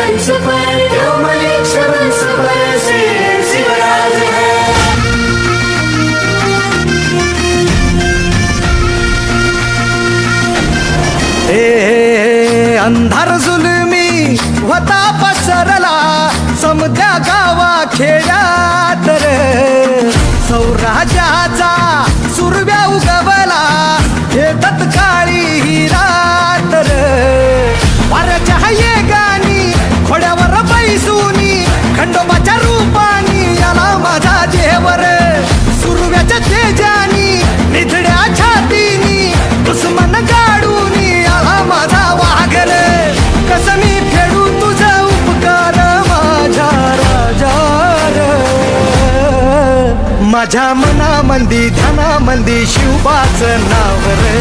वंश पर व्योमलेक्ष वंश पर श्री शिवराज है। अंधार जुलमी होता पसरला समद्या गावा खेड्यात रे, सौराज्याचा सुरव्या उगवला हे तत्काळी ही रात रे। वाऱ्याच्या येगानी घोड्यावर बैसूनी खंडोबाच्या रूपानी आला माझा देवर, सुरव्याच्या तेजानी निधड्या छातीनी दुश्मन गाडूनी आला माझा वाघर। कसं मी फेडू तुझा उपकार माझ्या राजा रे, माझ्या मनामंदी ध्यानामंदी शिवबाचं नाव रे,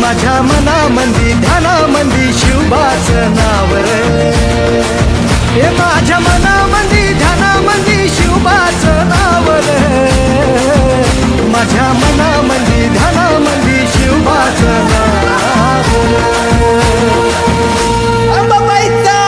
माझ्या मनामंदी ध्यानामंदी शिवबाचं नाव रे। हे माझ्या मनामंदी ध्यानामंदी शिवबाचं नाव रे, माझ्या मनामंदी ध्यानामंदी शिवबाचं नाव रे। अंबाबाईचा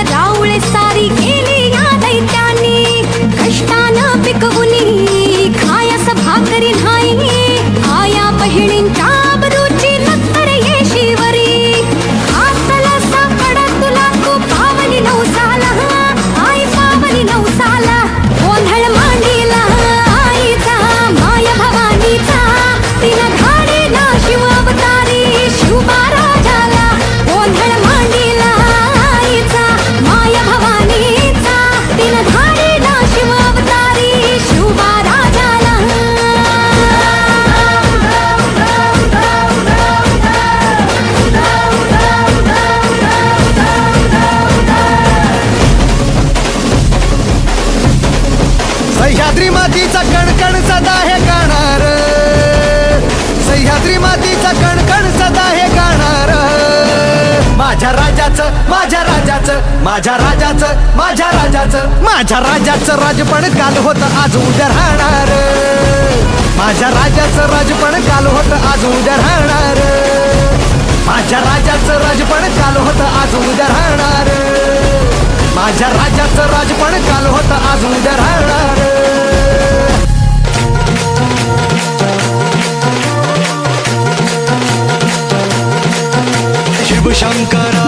रावळे सारी गेली या दैत्यानी, कष्टानं पिकवुनी खायास भाकरी नाही, आया बहिणींच्या आबरूची नक्कर येशीवरी। हातला सापडा तुला तू पावली नवसाला, आई पावली नवसाला, गोंधळ मांडीला आईचा माया भवानीचा, तिनं घाडीला शिव अवतारी शिवबा राजाला, गोंधळ मांडीला आईचा माया भवानीचा, तिनं घाडीला शिव अवतारी शिवबा राजाला। सह्याद्री मातीचा कणकण सदा हे गाणार, सह्याद्री मातीचा कणकण सदा हे गाणार। माझ्या राजाचं माझ्या राजाचं माझ्या राजाचं माझ्या राजाचं माझ्या राजाचं राजपण काल होतं आज उद्या राहणार, माझ्या राजाचं राजपण काल होतं आज उद्या राहणार, माझ्या राजाचं राजपण काल होतं आज उद्या राहणार, माझ्या राजाचं राजपण काल होतं आज उद्या राहणार। शिवशंकर